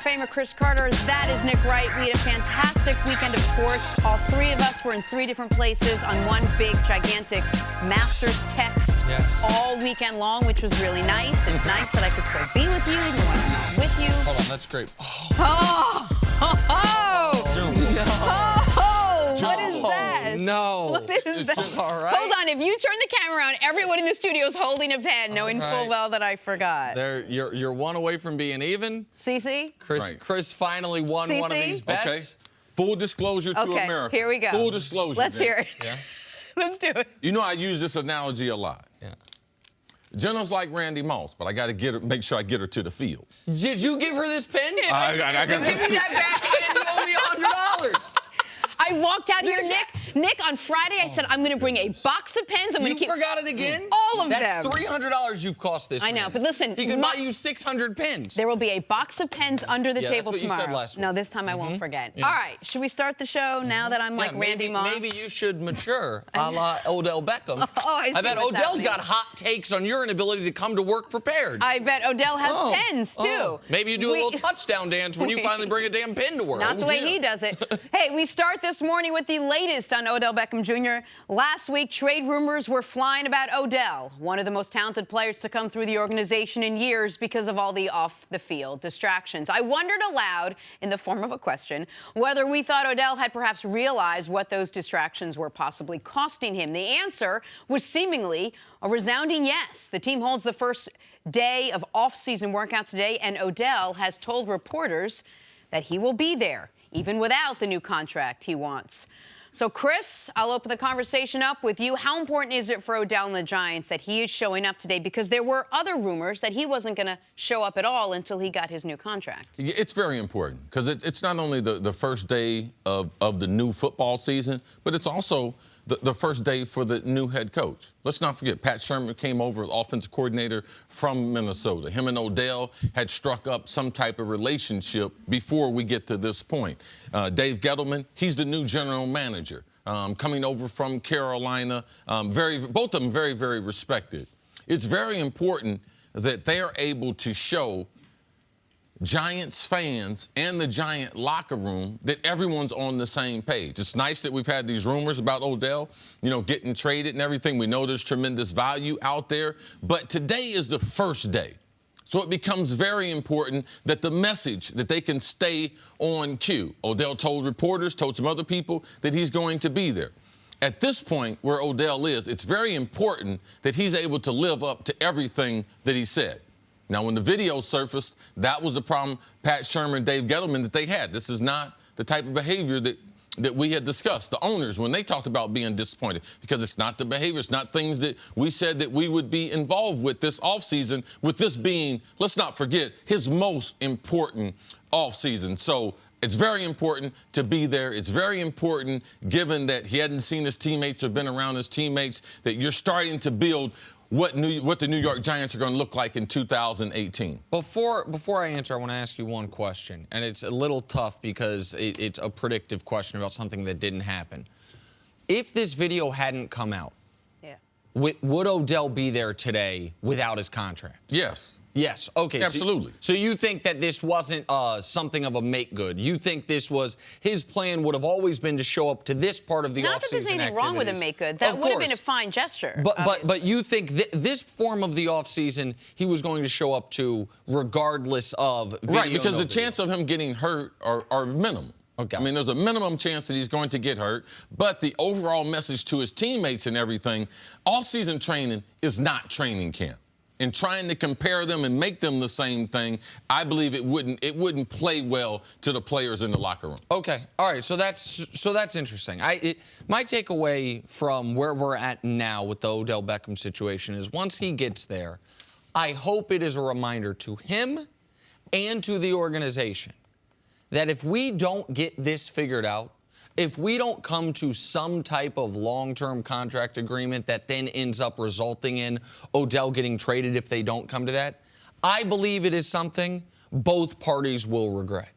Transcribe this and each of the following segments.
Famer Cris Carter. That is Nick Wright. We had a fantastic weekend of sports. All three of us were in three different places on one big, gigantic Masters text all weekend long, which was really nice. It's nice that I could still be with you even when I'm not with you. Hold on, that's great. What is that? No. What is that? All right. Hold on. If you turn the camera around, everyone in the studio is holding a pen, knowing full well that I forgot. You're one away from being even. Cece? Chris finally won one of these bets. Okay. Full disclosure to America. Here we go. Full disclosure. Let's hear it. Yeah. Let's do it. You know, I use this analogy a lot. Yeah. Jenna's like Randy Moss, but I got to get her, make sure I get her to the field. Did you give her this pin? I got Give me that backhand. You owe me $100. I walked out here, Nick, on Friday, I said, I'm going to bring a box of pens. I'm going to keep... You forgot it again? All of them. That's $300 you've cost this I know, man. but listen... He could buy you 600 pins. There will be a box of pens under the table that's what tomorrow. You said last week. No, this time I won't forget. Yeah. All right, should we start the show now that I'm like Randy Moss? Maybe you should mature, a la Odell Beckham. I bet Odell's got hot takes on your inability to come to work prepared. I bet Odell has pens, too. Maybe you do a little touchdown dance when you finally bring a damn pin to work. Not the way he does it. Hey, we start this morning with the latest on Odell Beckham Jr. Last week, trade rumors were flying about Odell, one of the most talented players to come through the organization in years because of all the off-the-field distractions. I wondered aloud, in the form of a question, whether we thought Odell had perhaps realized what those distractions were possibly costing him. The answer was seemingly a resounding yes. The team holds the first day of off-season workouts today, and Odell has told reporters that he will be there, even without the new contract he wants. So, Chris, I'll open the conversation up with you. How important is it for Odell and the Giants that he is showing up today? Because there were other rumors that he wasn't going to show up at all until he got his new contract. It's very important because it's not only the first day of the new football season, but it's also the first day for the new head coach. Let's not forget, Pat Shermer came over, offensive coordinator from Minnesota. Him and Odell had struck up some type of relationship before we get to this point. Dave Gettleman, he's the new general manager, coming over from Carolina. Both of them very, very respected. It's very important that they are able to show Giants fans and the Giant locker room that everyone's on the same page. It's nice that we've had these rumors about Odell, getting traded and everything. We know there's tremendous value out there, but today is the first day. So it becomes very important that the message, that they can stay on cue. Odell told reporters, told some other people that he's going to be there. At this point where Odell is, it's very important that he's able to live up to everything that he said. Now, when the video surfaced, that was the problem Pat Shermer and Dave Gettleman that they had. This is not the type of behavior that we had discussed. The owners, when they talked about being disappointed, because it's not the behavior, it's not things that we said that we would be involved with this offseason, with this being, let's not forget, his most important offseason. So it's very important to be there. It's very important, given that he hadn't seen his teammates or been around his teammates, that you're starting to build what the New York Giants are going to look like in 2018. Before I answer, I want to ask you one question, and it's a little tough because it's a predictive question about something that didn't happen. If this video hadn't come out, would Odell be there today without his contract? Yes. Yes. Okay. Absolutely. So you think that this wasn't something of a make good? You think this was his plan would have always been to show up to this part of the offseason activities? Not that there's anything wrong with a make good. That would have been a fine gesture. But you think this form of the offseason he was going to show up to regardless of video? Right, because the chance of him getting hurt are minimal. Okay. I mean, there's a minimum chance that he's going to get hurt, but the overall message to his teammates and everything, off-season training is not training camp. And trying to compare them and make them the same thing, I believe it wouldn't play well to the players in the locker room. Okay, all right. So that's interesting. My takeaway from where we're at now with the Odell Beckham situation is once he gets there, I hope it is a reminder to him and to the organization that if we don't get this figured out, if we don't come to some type of long-term contract agreement that then ends up resulting in Odell getting traded if they don't come to that, I believe it is something both parties will regret.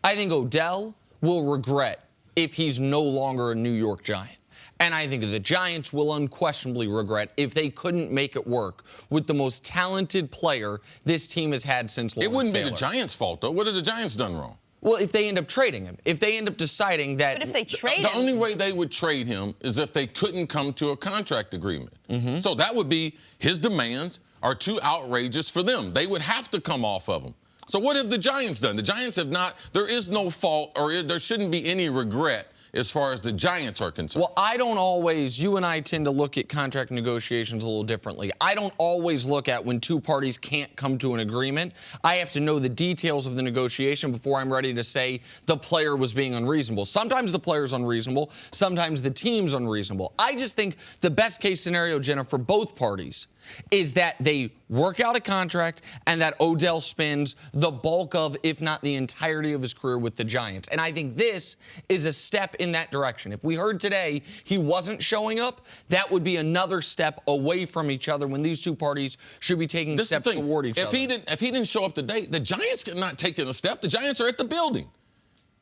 I think Odell will regret if he's no longer a New York Giant. And I think the Giants will unquestionably regret if they couldn't make it work with the most talented player this team has had since Lawrence It wouldn't Taylor. be the Giants' fault, though. What have the Giants done wrong? Well, if they end up trading him, if they end up deciding that... But if they trade The him... only way they would trade him is if they couldn't come to a contract agreement. So that would be his demands are too outrageous for them. They would have to come off of him. So what have the Giants done? The Giants have not... There is no fault, or there shouldn't be any regret as far as the Giants are concerned. Well, I don't always, you and I tend to look at contract negotiations a little differently. I don't always look at when two parties can't come to an agreement. I have to know the details of the negotiation before I'm ready to say the player was being unreasonable. Sometimes the player's unreasonable, sometimes the team's unreasonable. I just think the best case scenario, Jenna, for both parties is that they work out a contract and that Odell spends the bulk of, if not the entirety of his career with the Giants. And I think this is a step in that direction. If we heard today he wasn't showing up, that would be another step away from each other when these two parties should be taking steps toward each other. If he didn't show up today, the Giants are not taking a step. The Giants are at the building.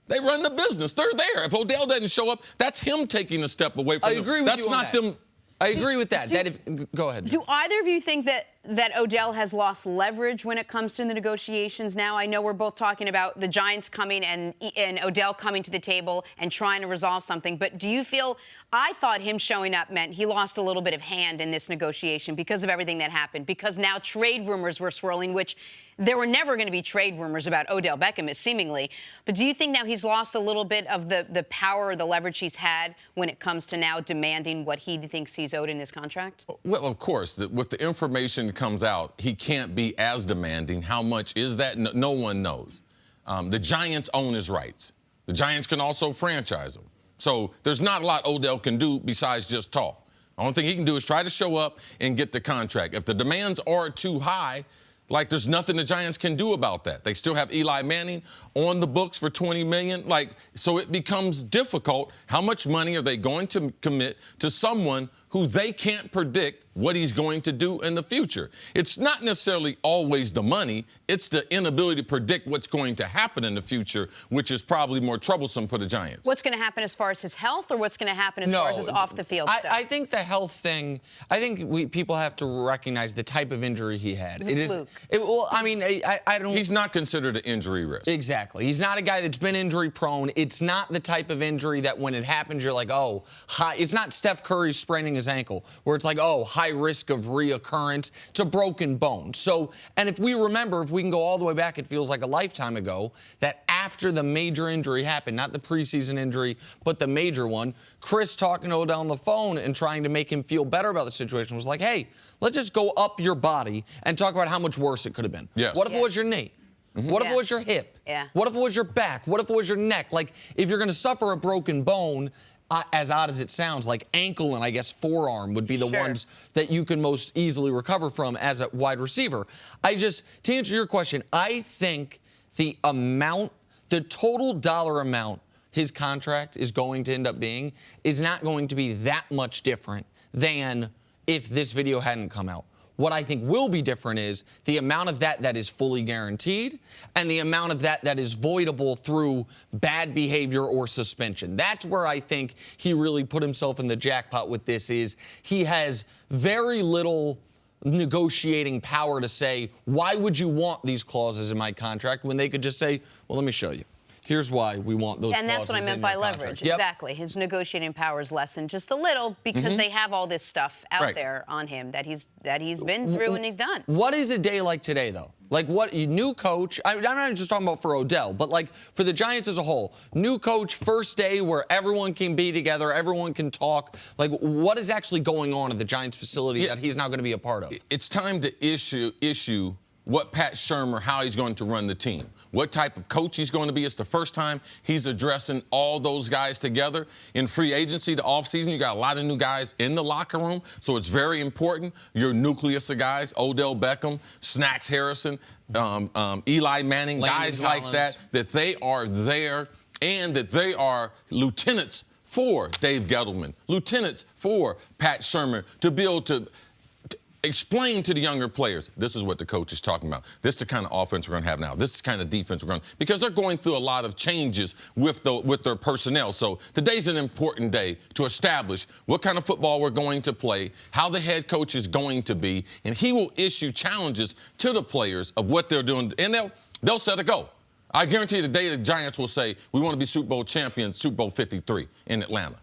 They run the business. They're there. If Odell doesn't show up, that's him taking a step away from them. I agree with you on that. That's not them. I agree with that. Go ahead. Do either of you think that Odell has lost leverage when it comes to the negotiations now? I know we're both talking about the Giants coming and Odell coming to the table and trying to resolve something, but do you feel, I thought him showing up meant he lost a little bit of hand in this negotiation because of everything that happened, because now trade rumors were swirling, which there were never going to be trade rumors about Odell Beckham, seemingly. But do you think now he's lost a little bit of the power or the leverage he's had when it comes to now demanding what he thinks he's owed in his contract? Well, of course, with the information comes out, he can't be as demanding. How much is that? No one knows. The Giants own his rights. The Giants can also franchise him. So there's not a lot Odell can do besides just talk. The only thing he can do is try to show up and get the contract. If the demands are too high, like, there's nothing the Giants can do about that. They still have Eli Manning on the books for $20 million. Like, so it becomes difficult. How much money are they going to commit to someone who they can't predict what he's going to do in the future? It's not necessarily always the money. It's the inability to predict what's going to happen in the future, which is probably more troublesome for the Giants. What's going to happen as far as his health, or what's going to happen as far as his off-the-field stuff? I think the health thing, I think people have to recognize the type of injury he had. It was a fluke. Well, I mean, I don't... He's not considered an injury risk. Exactly. He's not a guy that's been injury-prone. It's not the type of injury that when it happens, you're like, oh, it's not Steph Curry spraining his ankle, where it's like, oh, high risk of reoccurrence. It's a broken bone. So, and if we remember, if we can go all the way back, it feels like a lifetime ago, that after the major injury happened, not the preseason injury, but the major one, Cris talking to Odell on the phone and trying to make him feel better about the situation was like, hey, let's just go up your body and talk about how much worse it could have been. Yes. What if it was your knee? What if it was your hip? What if it was your back? What if it was your neck? Like, if you're going to suffer a broken bone, as odd as it sounds, like ankle and I guess forearm would be the ones that you can most easily recover from as a wide receiver. To answer your question, I think the total dollar amount his contract is going to end up being is not going to be that much different than if this video hadn't come out. What I think will be different is the amount of that is fully guaranteed and the amount of that is voidable through bad behavior or suspension. That's where I think he really put himself in the jackpot with this. Is he has very little negotiating power to say, why would you want these clauses in my contract, when they could just say, well, let me show you. Here's why we want those clauses. And that's what I meant by leverage. Exactly. His negotiating power is lessened just a little because they have all this stuff out there on him that he's been through and he's done. What is a day like today, though? Like, what, new coach, I'm not just talking about for Odell, but like for the Giants as a whole, new coach, first day where everyone can be together, everyone can talk. Like, what is actually going on at the Giants facility that he's now going to be a part of? It's time to issue what Pat Shurmur, how he's going to run the team, what type of coach he's going to be. It's the first time he's addressing all those guys together. In free agency, the offseason, you got a lot of new guys in the locker room, so it's very important. Your nucleus of guys, Odell Beckham, Snacks Harrison, Eli Manning, guys like that they are there and that they are lieutenants for Dave Gettleman, lieutenants for Pat Shurmur, to be able to explain to the younger players, this is what the coach is talking about. This is the kind of offense we're going to have now. This is the kind of defense we're going to, because they're going through a lot of changes with their personnel. So today's an important day to establish what kind of football we're going to play, how the head coach is going to be, and he will issue challenges to the players of what they're doing, and they'll set a goal. I guarantee you the day the Giants will say, we want to be Super Bowl champions, Super Bowl 53 in Atlanta.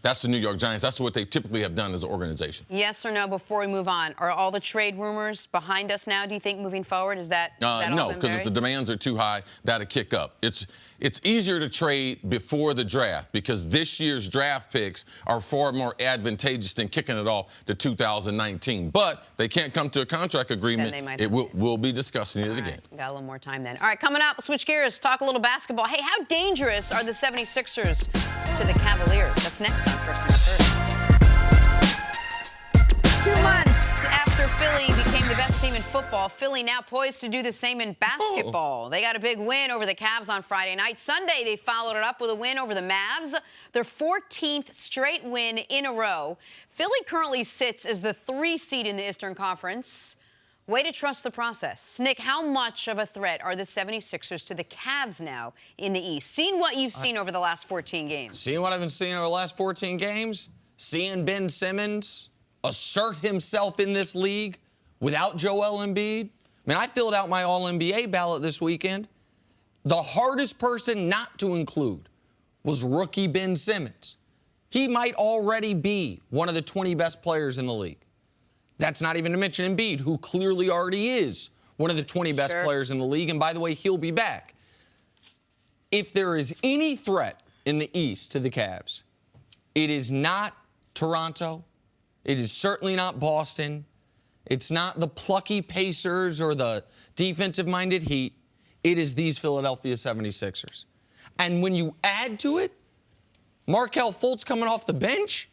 That's the New York Giants. That's what they typically have done as an organization. Yes or no, before we move on, are all the trade rumors behind us now, do you think, moving forward? Is that no, because if the demands are too high, that'll kick up. It's easier to trade before the draft because this year's draft picks are far more advantageous than kicking it off to 2019. But they can't come to a contract agreement. We'll be discussing it again. Got a little more time then. All right, coming up, we'll switch gears, talk a little basketball. Hey, how dangerous are the 76ers to the Cavaliers? That's next on First and First. 2 months after Philly became the best team in football, Philly now poised to do the same in basketball. They got a big win over the Cavs on Friday night. Sunday, they followed it up with a win over the Mavs, their 14th straight win in a row. Philly currently sits as the 3 seed in the Eastern Conference. Way to trust the process. Nick, how much of a threat are the 76ers to the Cavs now in the East? Seeing what you've seen over the last 14 games. Seeing what I've been seeing over the last 14 games, seeing Ben Simmons assert himself in this league without Joel Embiid. I mean, I filled out my All-NBA ballot this weekend. The hardest person not to include was rookie Ben Simmons. He might already be one of the 20 best players in the league. That's not even to mention Embiid, who clearly already is one of the 20 best players in the league. And by the way, he'll be back. If there is any threat in the East to the Cavs, it is not Toronto. It is certainly not Boston. It's not the plucky Pacers or the defensive-minded Heat. It is these Philadelphia 76ers. And when you add to it, Markelle Fultz coming off the bench,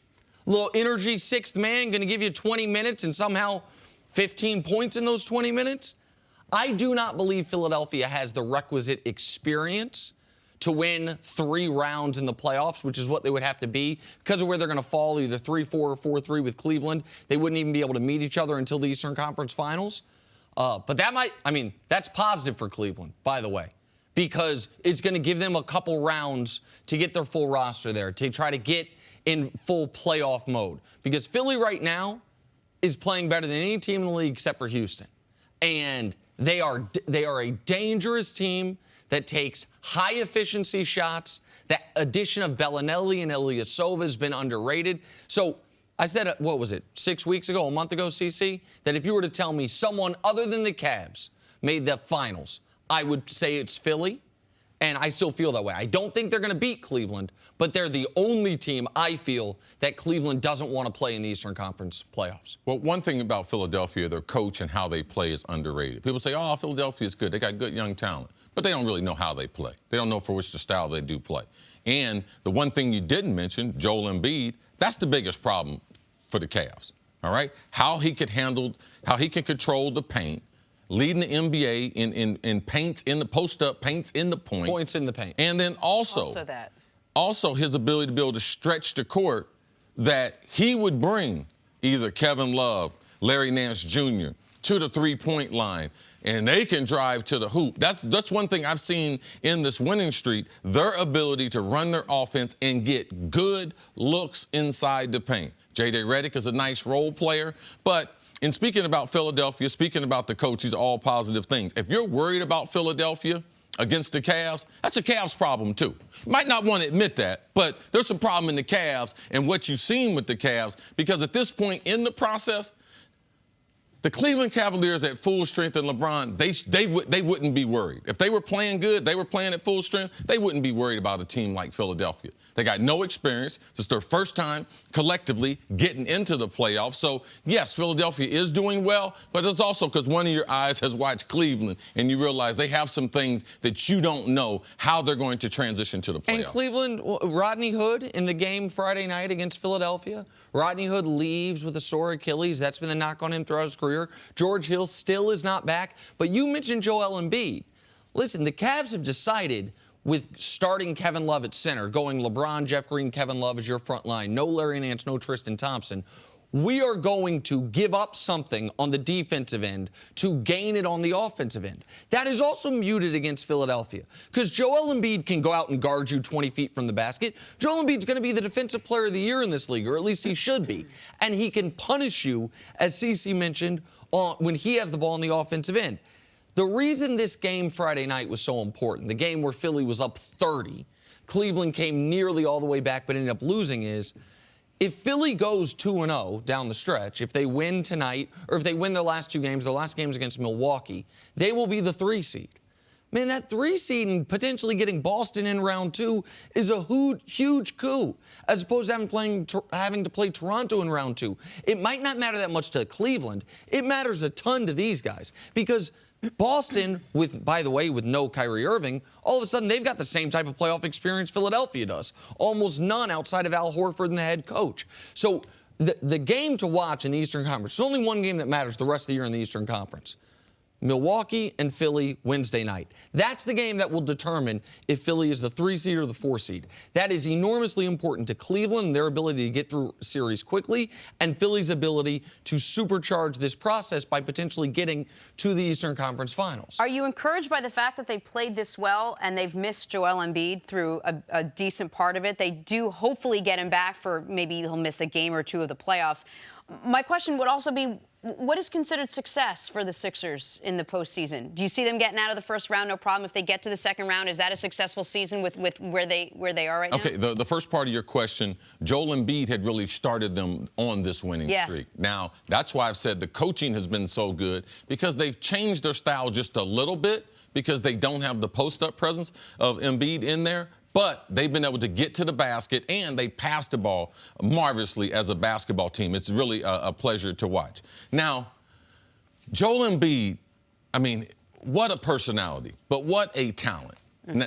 little energy sixth man, going to give you 20 minutes and somehow 15 points in those 20 minutes. I do not believe Philadelphia has the requisite experience to win 3 rounds in the playoffs, which is what they would have to be because of where they're going to fall, either 3-4 or 4-3 with Cleveland. They wouldn't even be able to meet each other until the Eastern Conference Finals. But that might, I mean, that's positive for Cleveland, by the way, because it's going to give them a couple rounds to get their full roster there, to try to get in full playoff mode. Because Philly right now is playing better than any team in the league except for Houston. And they are a dangerous team that takes high-efficiency shots. That addition of Bellinelli and Ilyasova has been underrated. So I said, what was it, 6 weeks ago, a month ago, CC, that if you were to tell me someone other than the Cavs made the finals, I would say it's Philly, and I still feel that way. I don't think they're going to beat Cleveland, but they're the only team, I feel, that Cleveland doesn't want to play in the Eastern Conference playoffs. Well, one thing about Philadelphia, their coach and how they play is underrated. People say, oh, Philadelphia is good. They got good young talent. But they don't really know how they play. They don't know for which the style they do play. And the one thing you didn't mention, Joel Embiid, that's the biggest problem for the Cavs, all right? How he can control the paint, leading the NBA in paints in the post-up, paints in the point. Points in the paint. And then also his ability to be able to stretch the court that he would bring either Kevin Love, Larry Nance Jr. to the three-point line, and they can drive to the hoop. That's one thing I've seen in this winning streak, their ability to run their offense and get good looks inside the paint. J.J. Redick is a nice role player, but in speaking about Philadelphia, speaking about the coach, these are all positive things. If you're worried about Philadelphia against the Cavs, that's a Cavs problem too. You might not want to admit that, but there's a problem in the Cavs and what you've seen with the Cavs, because at this point in the process, the Cleveland Cavaliers at full strength and LeBron, they wouldn't be worried. If they were playing good, they were playing at full strength, they wouldn't be worried about a team like Philadelphia. They got no experience. It's their first time collectively getting into the playoffs. So, yes, Philadelphia is doing well, but it's also because one of your eyes has watched Cleveland, and you realize they have some things that you don't know how they're going to transition to the playoffs. And Cleveland, Rodney Hood in the game Friday night against Philadelphia, Rodney Hood leaves with a sore Achilles. That's been the knock on him throughout his career. George Hill still is not back. But you mentioned Joel Embiid. Listen, the Cavs have decided with starting Kevin Love at center, going LeBron, Jeff Green, Kevin Love as your front line, no Larry Nance, no Tristan Thompson, we are going to give up something on the defensive end to gain it on the offensive end. That is also muted against Philadelphia because Joel Embiid can go out and guard you 20 feet from the basket. Joel Embiid's going to be the defensive player of the year in this league, or at least he should be. And he can punish you, as Cece mentioned, when he has the ball on the offensive end. The reason this game Friday night was so important, the game where Philly was up 30, Cleveland came nearly all the way back but ended up losing, is if Philly goes 2-0 down the stretch, if they win tonight, or if they win their last two games, their last game's against Milwaukee, they will be the 3 seed. Man, that 3 seed and potentially getting Boston in round 2 is a huge coup, as opposed to having to play Toronto in round 2. It might not matter that much to Cleveland. It matters a ton to these guys because Boston, by the way, with no Kyrie Irving, all of a sudden they've got the same type of playoff experience Philadelphia does. Almost none outside of Al Horford and the head coach. So the game to watch in the Eastern Conference, there's only one game that matters the rest of the year in the Eastern Conference. Milwaukee and Philly Wednesday night. That's the game that will determine if Philly is the 3 seed or the 4 seed. That is enormously important to Cleveland and their ability to get through series quickly, and Philly's ability to supercharge this process by potentially getting to the Eastern Conference Finals. Are you encouraged by the fact that they played this well and they've missed Joel Embiid through a decent part of it? They do hopefully get him back for maybe he'll miss a game or two of the playoffs. My question would also be, what is considered success for the Sixers in the postseason? Do you see them getting out of the first round, no problem? If they get to the second round, is that a successful season with where they are right now? Okay, the first part of your question, Joel Embiid had really started them on this winning streak. Now, that's why I've said the coaching has been so good because they've changed their style just a little bit because they don't have the post-up presence of Embiid in there. But they've been able to get to the basket, and they pass the ball marvelously as a basketball team. It's really a pleasure to watch. Now, Joel Embiid, I mean, what a personality, but what a talent. Now,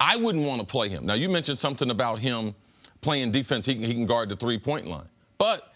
I wouldn't want to play him. Now, you mentioned something about him playing defense. He can guard the three-point line. But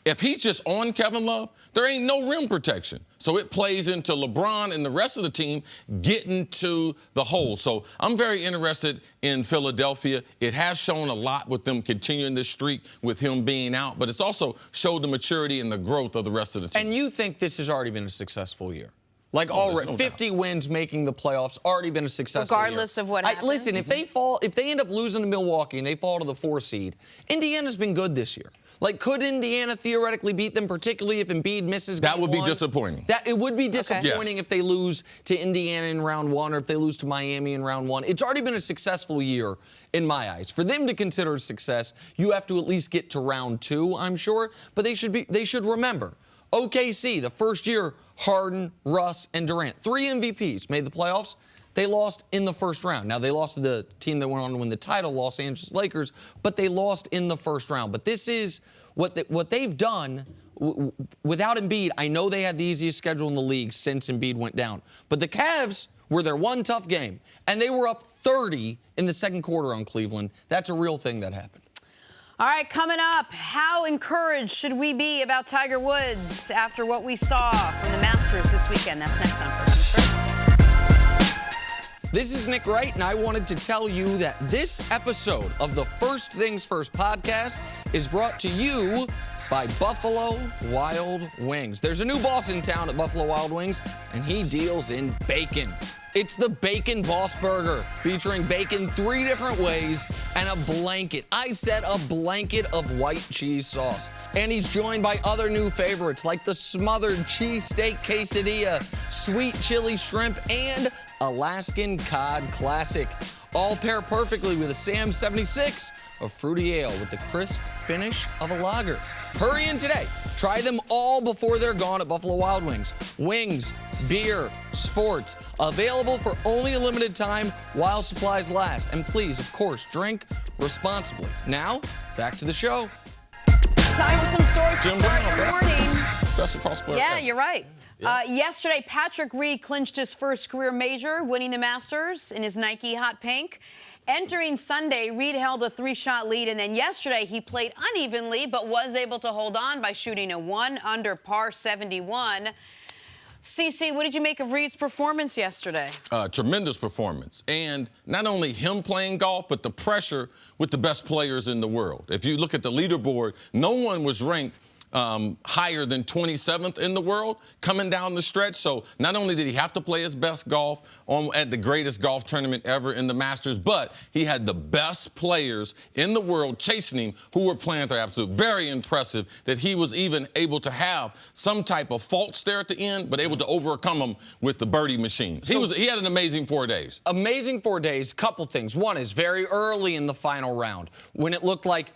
if he's just on Kevin Love, there ain't no rim protection. So it plays into LeBron and the rest of the team getting to the hole. So I'm very interested in Philadelphia. It has shown a lot with them continuing this streak with him being out, but it's also showed the maturity and the growth of the rest of the team. And you think this has already been a successful year? Like already, 50 wins making the playoffs, already been a successful regardless year. Of what happens. Listen, if they end up losing to Milwaukee and they fall to the 4 seed, Indiana's been good this year. Like, could Indiana theoretically beat them, particularly if Embiid misses game 1? That would be disappointing. It would be disappointing Yes. if they lose to Indiana in round 1 or if they lose to Miami in round 1. It's already been a successful year in my eyes. For them to consider a success, you have to at least get to round 2, I'm sure. But they should remember, OKC, the first year, Harden, Russ, and Durant. 3 MVPs made the playoffs. They lost in the first round. Now, they lost to the team that went on to win the title, Los Angeles Lakers, but they lost in the first round. But this is what they've done without Embiid. I know they had the easiest schedule in the league since Embiid went down. But the Cavs were their one tough game, and they were up 30 in the second quarter on Cleveland. That's a real thing that happened. All right, coming up, how encouraged should we be about Tiger Woods after what we saw from the Masters this weekend? That's next on First Things First. This is Nick Wright, and I wanted to tell you that this episode of the First Things First podcast is brought to you by Buffalo Wild Wings. There's a new boss in town at Buffalo Wild Wings, and he deals in bacon. It's the Bacon Boss Burger, featuring bacon 3 different ways and a blanket. I said a blanket of white cheese sauce. And he's joined by other new favorites like the smothered cheesesteak quesadilla, sweet chili shrimp, and Alaskan Cod Classic. All pair perfectly with a Sam 76 of fruity ale with the crisp finish of a lager. Hurry in today. Try them all before they're gone at Buffalo Wild Wings. Wings, beer, sports, available for only a limited time while supplies last. And please, of course, drink responsibly. Now, back to the show. Time for some stories to Jim start Brown, your right? morning. Best lacrosse player Yeah, ever. you're right. Yeah. Yesterday, Patrick Reed clinched his first career major, winning the Masters in his Nike Hot Pink. Entering Sunday, Reed held a 3-shot lead, and then yesterday he played unevenly but was able to hold on by shooting a 1 under par 71. CC, what did you make of Reed's performance yesterday? Tremendous performance. And not only him playing golf, but the pressure with the best players in the world. If you look at the leaderboard, no one was ranked higher than 27th in the world coming down the stretch. So not only did he have to play his best golf at the greatest golf tournament ever in the Masters, but he had the best players in the world chasing him who were playing at their absolute. Very impressive that he was even able to have some type of faults there at the end, but able to overcome them with the birdie machine. He had an amazing 4 days. Amazing 4 days. Couple things. One is very early in the final round when it looked like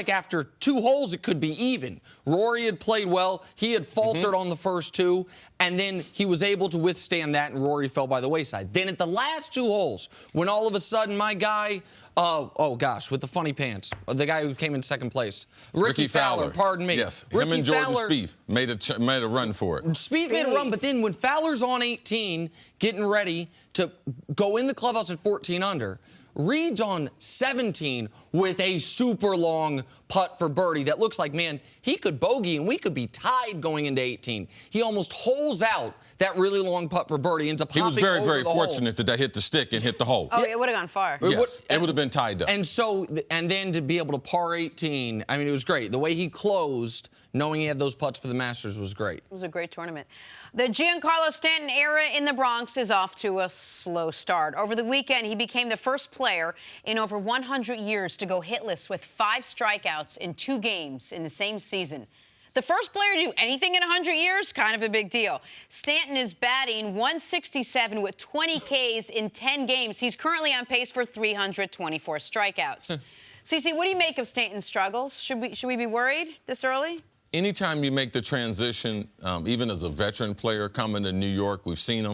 after 2 holes it could be even. Rory had played well. He had faltered on the first 2, and then he was able to withstand that, and Rory fell by the wayside. Then at the last 2 holes, when all of a sudden my guy, oh gosh, with the funny pants, the guy who came in second place, Ricky Fowler, pardon me. Yes, Ricky him and Jordan Fowler, Spieth made a run for it. Spieth made a run, but then when Fowler's on 18, getting ready to go in the clubhouse at 14 under, Reed's on 17 with a super long putt for birdie that looks like, man, he could bogey and we could be tied going into 18. He almost holes out that really long putt for birdie. Ends up He was hopping very over the fortunate that hit the stick and hit the hole. Oh, it would have gone far. Yes, it would have been tied up. And then to be able to par 18, I mean, it was great. The way he closed, knowing he had those putts for the Masters, was great. It was a great tournament. The Giancarlo Stanton era in the Bronx is off to a slow start. Over the weekend, he became the first player in over 100 years to go hitless with 5 strikeouts in 2 games in the same season. The first player to do anything in 100 years, kind of a big deal. Stanton is batting .167 with 20 Ks in 10 games. He's currently on pace for 324 strikeouts. CC, what do you make of Stanton's struggles? Should we be worried this early? Anytime you make the transition, even as a veteran player coming to New York, we've seen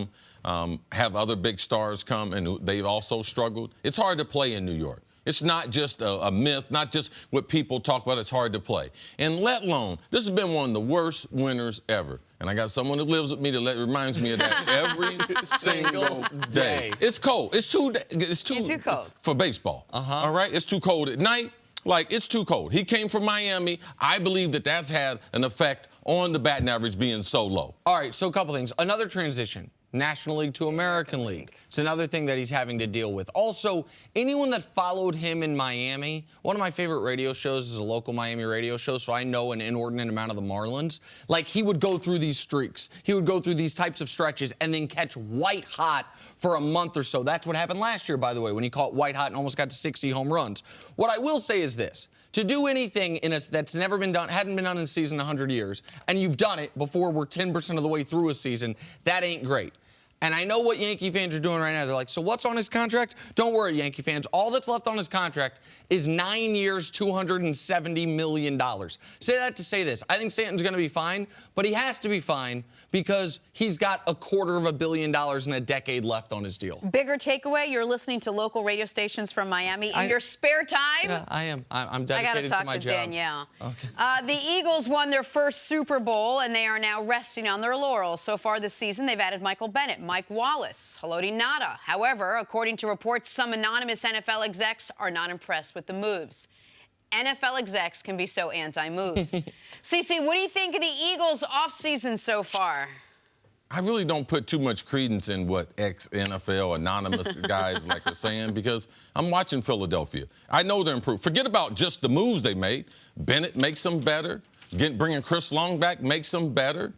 them have other big stars come, and they've also struggled. It's hard to play in New York. It's not just a myth, not just what people talk about. It's hard to play. And let alone, this has been one of the worst winters ever. And I got someone who lives with me that reminds me of that every single day. It's cold. It's too cold. For baseball. All right? It's too cold at night. Like, it's too cold. He came from Miami. I believe that that's had an effect on the batting average being so low. All right, so a couple things. Another transition, National League to American League. It's another thing that he's having to deal with. Also, anyone that followed him in Miami, one of my favorite radio shows is a local Miami radio show, so I know an inordinate amount of the Marlins. Like, he would go through these streaks. He would go through these types of stretches and then catch white hot for a month or so. That's what happened last year, by the way, when he caught white hot and almost got to 60 home runs. What I will say is this. To do anything that's never been done, hadn't been done in a season in 100 years, and you've done it before we're 10% of the way through a season, that ain't great. And I know what Yankee fans are doing right now. They're like, so what's on his contract? Don't worry, Yankee fans. All that's left on his contract is 9 years, $270 million. Say that to say this. I think Stanton's going to be fine, but he has to be fine because he's got $250 million in a decade left on his deal. Bigger takeaway, you're listening to local radio stations from Miami in your spare time? Yeah, I am. I'm dedicated to my job. I got to talk to Danielle. Okay. The Eagles won their first Super Bowl, and they are now resting on their laurels. So far this season, they've added Michael Bennett, Mike Wallace, Haloti Ngata. However, according to reports, some anonymous NFL execs are not impressed with the moves. NFL execs can be so anti-moves. CC, what do you think of the Eagles' offseason so far? I really don't put too much credence in what ex-NFL anonymous guys like are saying because I'm watching Philadelphia. I know they're improved. Forget about just the moves they made. Bennett makes them better. Bringing Chris Long back makes them better.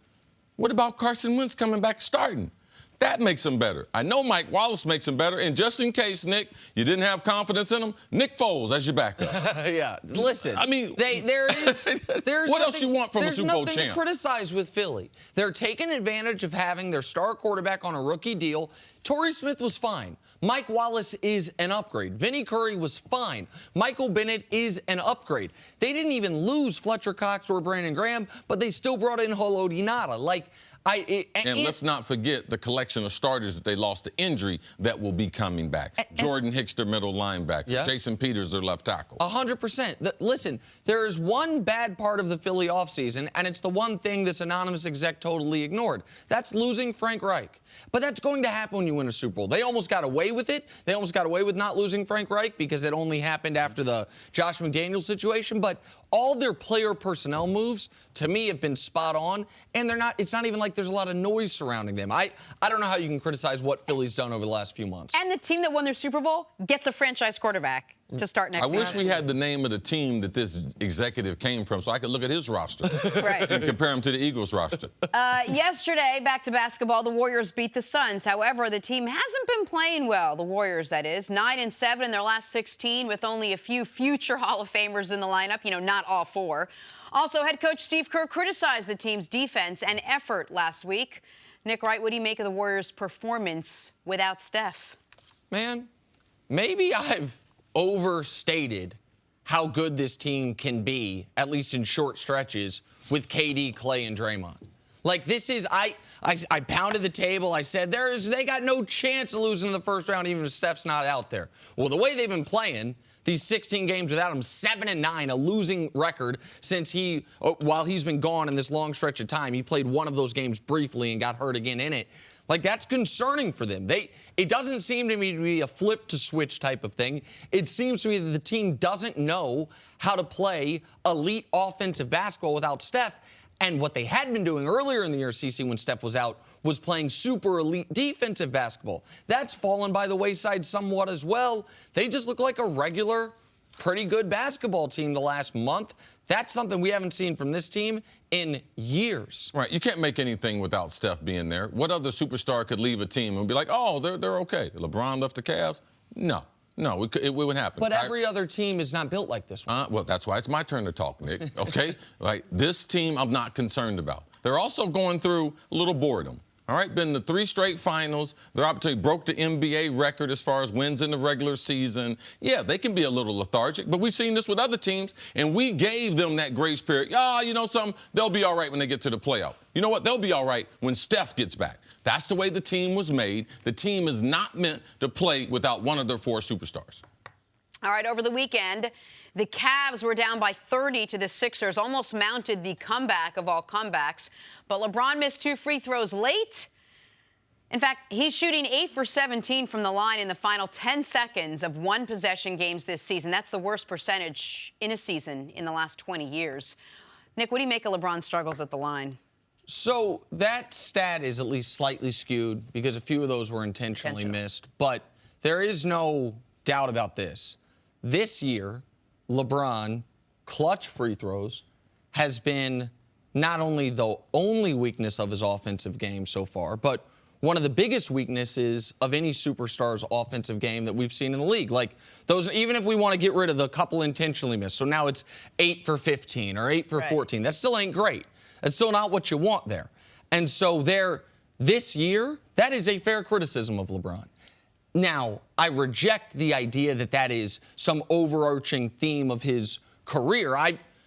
What about Carson Wentz coming back starting? That makes him better. I know Mike Wallace makes him better. And just in case, Nick, you didn't have confidence in him, Nick Foles as your backup. Yeah. Listen, I mean, there's what else you want from a Super Bowl champ? There's nothing to criticize with Philly. They're taking advantage of having their star quarterback on a rookie deal. Torrey Smith was fine. Mike Wallace is an upgrade. Vinny Curry was fine. Michael Bennett is an upgrade. They didn't even lose Fletcher Cox or Brandon Graham, but they still brought in Haloti Ngata. And let's not forget the collection of starters that they lost to injury that will be coming back. Jordan Hicks, their middle linebacker. Yeah. Jason Peters, their left tackle. 100%. Listen, there is one bad part of the Philly offseason, and it's the one thing this anonymous exec totally ignored. That's losing Frank Reich. But that's going to happen when you win a Super Bowl. They almost got away with it. They almost got away with not losing Frank Reich because it only happened after the Josh McDaniels situation. But all their player personnel moves, to me, have been spot on. And it's not even like like there's a lot of noise surrounding them. I don't know how you can criticize what Philly's done over the last few months. And the team that won their Super Bowl gets a franchise quarterback to start next season. I wish we had the name of the team that this executive came from so I could look at his roster and compare him to the Eagles roster. Yesterday, back to basketball, the Warriors beat the Suns. However, the team hasn't been playing well, the Warriors, that is. 9-7 in their last 16 with only a few future Hall of Famers in the lineup, not all 4. Also, head coach Steve Kerr criticized the team's defense and effort last week. Nick Wright, what do you make of the Warriors' performance without Steph? Man, maybe I've overstated how good this team can be, at least in short stretches, with KD, Clay, and Draymond. Like, this is, I pounded the table. I said, they got no chance of losing in the first round, even if Steph's not out there. Well, the way they've been playing, these 16 games without him, 7-9, a losing record since while he's been gone in this long stretch of time. He played one of those games briefly and got hurt again in it. Like, that's concerning for them. It doesn't seem to me to be a flip to switch type of thing. It seems to me that the team doesn't know how to play elite offensive basketball without Steph. And what they had been doing earlier in the year, CC, when Steph was out, was playing super elite defensive basketball. That's fallen by the wayside somewhat as well. They just look like a regular, pretty good basketball team the last month. That's something we haven't seen from this team in years. Right. You can't make anything without Steph being there. What other superstar could leave a team and be like, oh, they're okay? LeBron left the Cavs? No. No, it wouldn't happen. But every other team is not built like this one. Well, that's why it's my turn to talk, Nick, okay? Like, this team I'm not concerned about. They're also going through a little boredom. All right, been to 3 straight finals. Their opportunity broke the NBA record as far as wins in the regular season. Yeah, they can be a little lethargic, but we've seen this with other teams, and we gave them that grace period. You know something? They'll be all right when they get to the playoff. You know what? They'll be all right when Steph gets back. That's the way the team was made. The team is not meant to play without one of their 4 superstars. All right, over the weekend, the Cavs were down by 30 to the Sixers, almost mounted the comeback of all comebacks. But LeBron missed 2 free throws late. In fact, he's shooting 8 for 17 from the line in the final 10 seconds of one-possession games this season. That's the worst percentage in a season in the last 20 years. Nick, what do you make of LeBron's struggles at the line? So that stat is at least slightly skewed because a few of those were intentionally missed. But there is no doubt about this. This year, LeBron, clutch free throws, has been not only the only weakness of his offensive game so far, but one of the biggest weaknesses of any superstar's offensive game that we've seen in the league. Like, those, even if we want to get rid of the couple intentionally missed, so now it's 8 for 15 or 8 for 14, that still ain't great. That's still not what you want there. And so this year, that is a fair criticism of LeBron. Now, I reject the idea that that is some overarching theme of his career.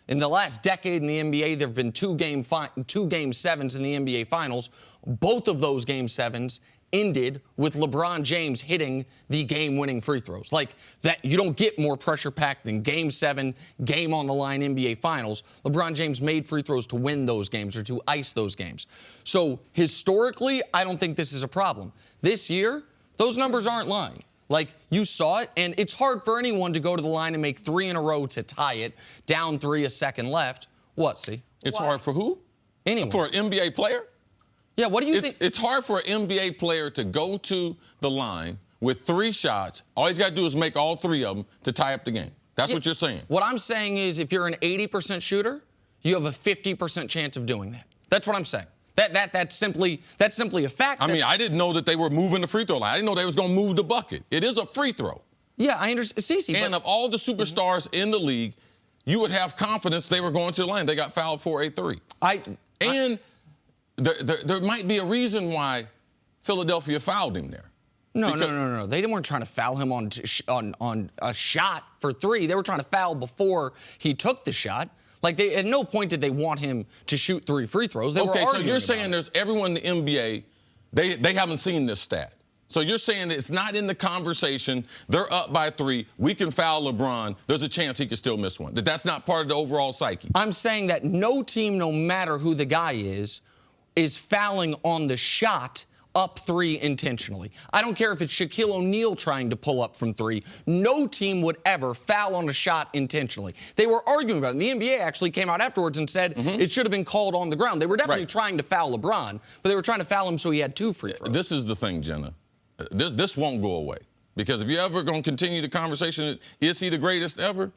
In the last decade in the NBA, there have been 2 Game 7s in the NBA Finals. Both of those Game 7s ended with LeBron James hitting the game-winning free throws. Like, that, you don't get more pressure-packed than Game 7, game-on-the-line NBA Finals. LeBron James made free throws to win those games or to ice those games. So, historically, I don't think this is a problem. This year, those numbers aren't lying. Like, you saw it, and it's hard for anyone to go to the line and make 3 in a row to tie it, down 3, a second left. What, see? It's hard for who? Anyone. For an NBA player? Yeah, what do you think? It's hard for an NBA player to go to the line with 3 shots. All he's got to do is make all 3 of them to tie up the game. That's what you're saying. What I'm saying is if you're an 80% shooter, you have a 50% chance of doing that. That's what I'm saying. That's simply a fact. I mean, I didn't know that they were moving the free throw line. I didn't know they was going to move the bucket. It is a free throw. Yeah, I understand. Cece, and of all the superstars in the league, you would have confidence they were going to the line. They got fouled for a 3. There might be a reason why Philadelphia fouled him there. No. They weren't trying to foul him on a shot for 3. They were trying to foul before he took the shot. Like, at no point did they want him to shoot 3 free throws. Okay, so you're saying there's everyone in the NBA, they haven't seen this stat. So you're saying it's not in the conversation. They're up by 3. We can foul LeBron. There's a chance he could still miss one. That's not part of the overall psyche. I'm saying that no team, no matter who the guy is fouling on the shot up 3 intentionally. I don't care if it's Shaquille O'Neal trying to pull up from 3. No team would ever foul on a shot intentionally. They were arguing about it. The NBA actually came out afterwards and said it should have been called on the ground. They were definitely trying to foul LeBron, but they were trying to foul him so he had 2 free throws. This is the thing, Jenna. This won't go away. Because if you're ever going to continue the conversation, is he the greatest ever?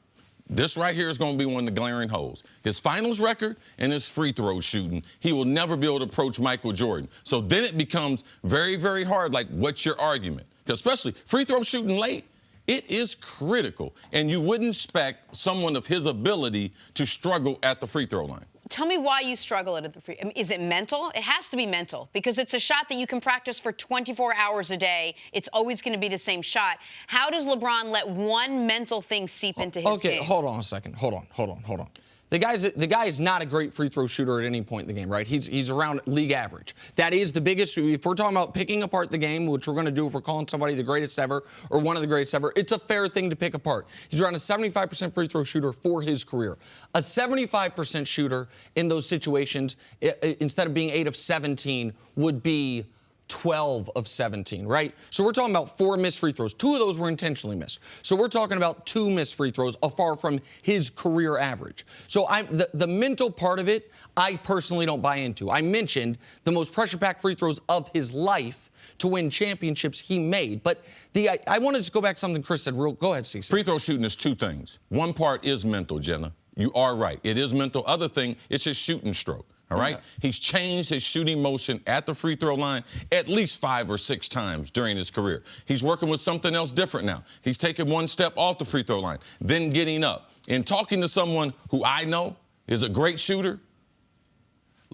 This right here is going to be one of the glaring holes. His finals record and his free throw shooting, he will never be able to approach Michael Jordan. So then it becomes very, very hard, like, what's your argument? Because especially free throw shooting late, it is critical. And you wouldn't expect someone of his ability to struggle at the free throw line. Tell me why you struggle at the free. I mean, is it mental? It has to be mental because it's a shot that you can practice for 24 hours a day. It's always going to be the same shot. How does LeBron let one mental thing seep into his game? Okay, hold on a second. Hold on. The guy is not a great free throw shooter at any point in the game, right? He's around league average. That is the biggest. If we're talking about picking apart the game, which we're going to do if we're calling somebody the greatest ever or one of the greatest ever, it's a fair thing to pick apart. He's around a 75% free throw shooter for his career. A 75% shooter in those situations, instead of being 8 of 17, would be 12 of 17, right? So we're talking about 4 missed free throws. 2 of those were intentionally missed. So we're talking about 2 missed free throws, far from his career average. So the mental part of it, I personally don't buy into. I mentioned the most pressure-packed free throws of his life to win championships he made. But I wanted to go back to something Chris said. Go ahead, Cece. Free throw shooting is 2 things. One part is mental, Jenna. You are right. It is mental. Other thing, it's his shooting stroke. All right? He's changed his shooting motion at the free throw line at least 5 or 6 times during his career. He's working with something else different now. He's taking one step off the free throw line, then getting up. And talking to someone who I know is a great shooter,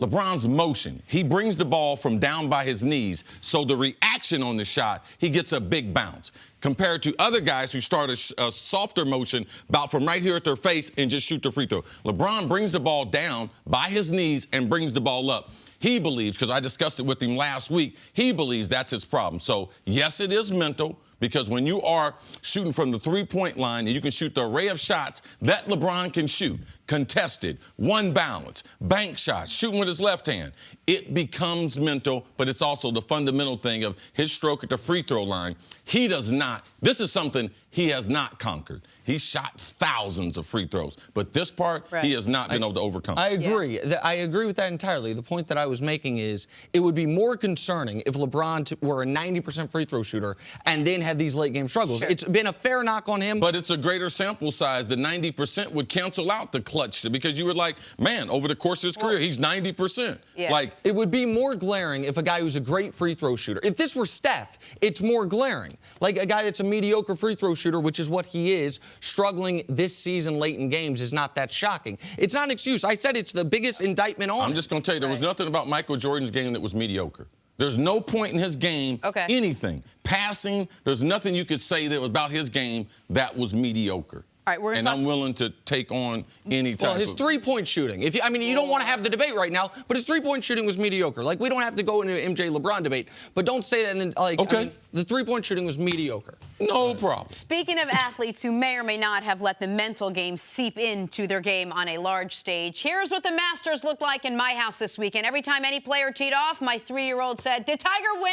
LeBron's motion, he brings the ball from down by his knees, so the reaction on the shot, he gets a big bounce. Compared to other guys who start a softer motion, about from right here at their face and just shoot the free throw. LeBron brings the ball down by his knees and brings the ball up. He believes, because I discussed it with him last week, he believes that's his problem. So, yes, it is mental, because when you are shooting from the three-point line and you can shoot the array of shots that LeBron can shoot, contested, one balance, bank shots, shooting with his left hand, it becomes mental, but it's also the fundamental thing of his stroke at the free throw line. He does not, this is something he has not conquered. He shot thousands of free throws, but this part he has not been able to overcome. I agree. Yeah. I agree with that entirely. The point that I was making is it would be more concerning if LeBron were a 90% free throw shooter and then had these late game struggles. Sure. It's been a fair knock on him. But it's a greater sample size. The 90% would cancel out the clutch because you would like, man, over the course of his career, he's 90%. Yeah. Like, it would be more glaring if a guy who's a great free throw shooter, if this were Steph, it's more glaring. Like a guy that's a mediocre free throw shooter, which is what he is, struggling this season late in games is not that shocking. It's not an excuse. I said it's the biggest indictment on I'm just going to tell you, there was nothing about Michael Jordan's game that was mediocre. There's no point in his game, anything, passing, there's nothing you could say that was about his game that was mediocre. All right, and I'm willing to take on any type of... Well, his three-point shooting. I mean, you don't want to have the debate right now, but his three-point shooting was mediocre. Like, we don't have to go into an MJ-LeBron debate, but don't say that and then, like, I mean, the three-point shooting was mediocre. No problem. Speaking of athletes who may or may not have let the mental game seep into their game on a large stage, here's what the Masters looked like in my house this weekend. Every time any player teed off, my 3-year-old said, "Did Tiger win?"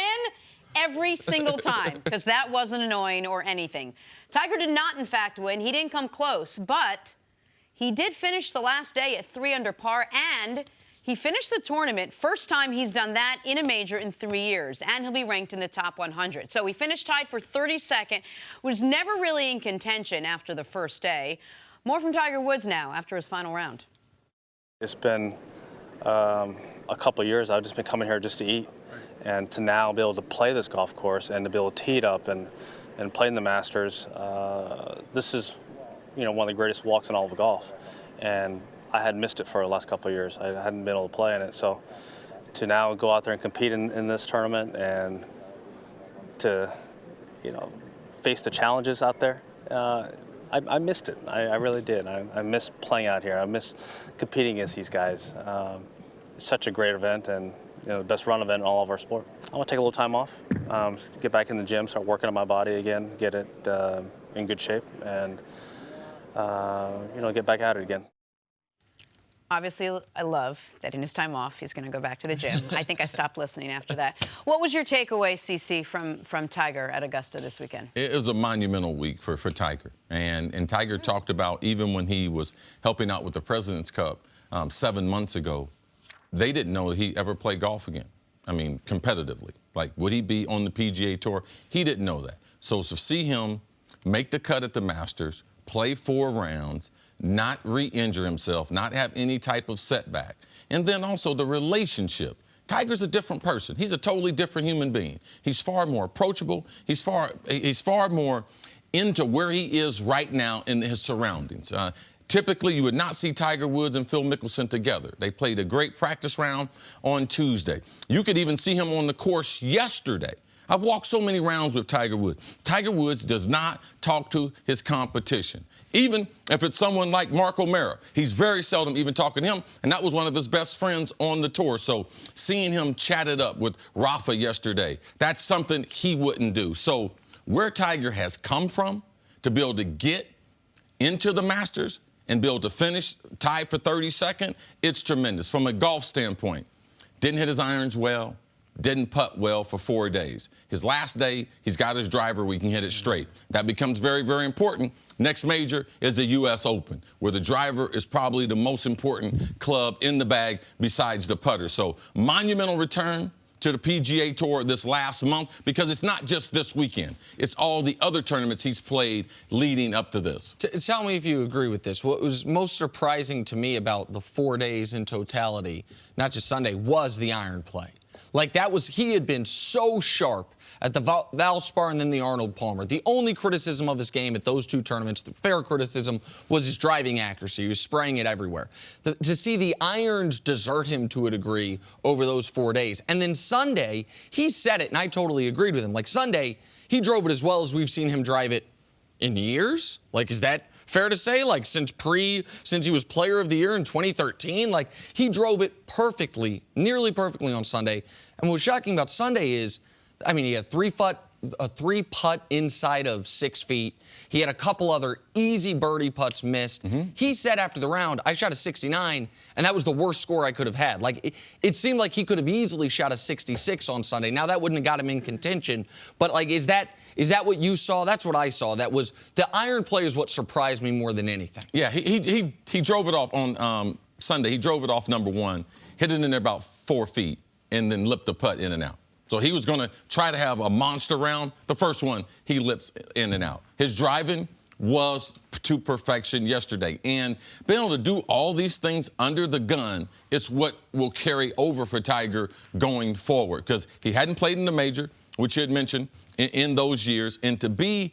Every single time, because that wasn't annoying or anything. Tiger did not, in fact, win. He didn't come close, but he did finish the last day at 3 under par, and he finished the tournament, first time he's done that in a major in 3 years, and he'll be ranked in the top 100. So he finished tied for 32nd, was never really in contention after the first day. More from Tiger Woods now after his final round. It's been a couple of years. I've just been coming here just to eat, and to now be able to play this golf course and to be able to tee it up and play in the Masters, this is, you know, one of the greatest walks in all of golf. And I had missed it for the last couple of years. I hadn't been able to play in it. So to now go out there and compete in this tournament and to, you know, face the challenges out there, I missed it. I really did. I miss playing out here. I miss competing against these guys. It's such a great event, and you know, best run event in all of our sport. I want to take a little time off, get back in the gym, start working on my body again, get it in good shape, and you know, get back at it again. Obviously, I love that in his time off, he's going to go back to the gym. I think I stopped listening after that. What was your takeaway, CC, from Tiger at Augusta this weekend? It was a monumental week for Tiger. And Tiger talked about, even when he was helping out with the President's Cup 7 months ago, they didn't know he ever played golf again. I mean, competitively. Like, would he be on the PGA Tour? He didn't know that. So to see him make the cut at the Masters, play 4 rounds, not re-injure himself, not have any type of setback. And then also the relationship. Tiger's a different person. He's a totally different human being. He's far more approachable. He's far more into where he is right now in his surroundings. Typically, you would not see Tiger Woods and Phil Mickelson together. They played a great practice round on Tuesday. You could even see him on the course yesterday. I've walked so many rounds with Tiger Woods. Tiger Woods does not talk to his competition. Even if it's someone like Mark O'Mara, he's very seldom even talking to him, and that was one of his best friends on the tour. So seeing him chat it up with Rafa yesterday, that's something he wouldn't do. So where Tiger has come from to be able to get into the Masters and be able to finish tied for 32nd, it's tremendous. From a golf standpoint, didn't hit his irons well, didn't putt well for 4 days. His last day, he's got his driver where he can hit it straight. That becomes very, very important. Next major is the U.S. Open, where the driver is probably the most important club in the bag besides the putter. So monumental return to the PGA Tour this last month, because it's not just this weekend. It's all the other tournaments he's played leading up to this. Tell me if you agree with this. What was most surprising to me about the 4 days in totality, not just Sunday, was the iron play. Like, he had been so sharp at the Valspar and then the Arnold Palmer. The only criticism of his game at those 2 tournaments, the fair criticism, was his driving accuracy. He was spraying it everywhere. To see the irons desert him to a degree over those 4 days. And then Sunday, he said it, and I totally agreed with him. Like, Sunday, he drove it as well as we've seen him drive it in years. Like, is that fair to say? Like, since he was Player of the Year in 2013, like, he drove it perfectly, nearly perfectly on Sunday. And what was shocking about Sunday is, I mean, he had a 3-putt inside of 6 feet. He had a couple other easy birdie putts missed. He said after the round, I shot a 69, and that was the worst score I could have had. Like, it seemed like he could have easily shot a 66 on Sunday. Now, that wouldn't have got him in contention. But, like, is that what you saw? That's what I saw. That was the iron play is what surprised me more than anything. Yeah, he drove it off on Sunday. He drove it off number 1, hit it in there about 4 feet, and then lipped the putt in and out. So he was going to try to have a monster round. The first one, he lips in and out. His driving was to perfection yesterday. And being able to do all these things under the gun is what will carry over for Tiger going forward, because he hadn't played in the major, which you had mentioned, in those years. And to be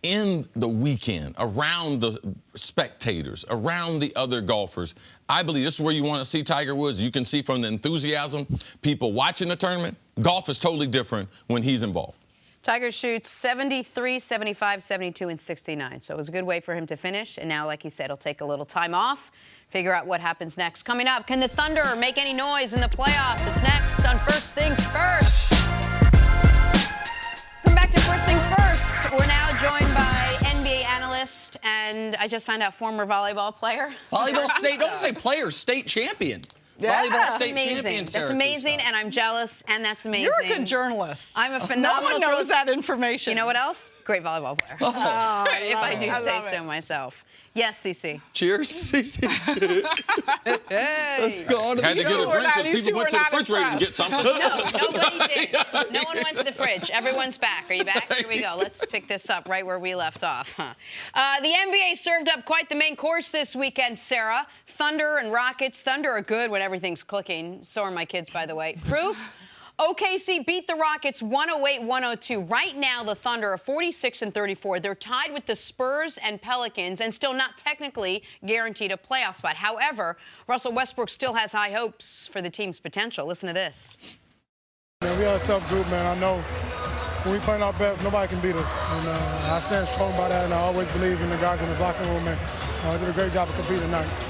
in the weekend, around the spectators, around the other golfers, I believe this is where you want to see Tiger Woods. You can see from the enthusiasm, people watching the tournament, golf is totally different when he's involved. Tiger shoots 73, 75, 72, and 69. So it was a good way for him to finish. And now, like you said, he'll take a little time off, figure out what happens next. Coming up, can the Thunder make any noise in the playoffs? It's next on First Things First. Come back to First Things First. We're now joined by NBA analyst and I just found out former volleyball player. Volleyball state, don't say player, state champion. Yeah, Volleyball state amazing. champion. That's amazing, and I'm jealous, and that's amazing. You're a good journalist. I'm a phenomenal No one knows that information. You know what else? Great volleyball player. If I do say so myself. Yes, CC. Cheers, CC. Let's go on to Had to get a drink because people went to the refrigerator and get something. No, nobody did. No one went to the fridge. Everyone's back. Are you back? Here we go. Let's pick this up right where we left off. The NBA served up quite the main course this weekend, Sarah. Thunder and Rockets. Thunder are good when everything's clicking. So are my kids, by the way. Proof? OKC beat the Rockets 108-102. Right now, the Thunder are 46-34. They're tied with the Spurs and Pelicans and still not technically guaranteed a playoff spot. However, Russell Westbrook still has high hopes for the team's potential. Listen to this. Man, we are a tough group, man. I know when we play our best, nobody can beat us. And I stand strong by that, and I always believe in the guys in this locker room. And did a great job of competing tonight.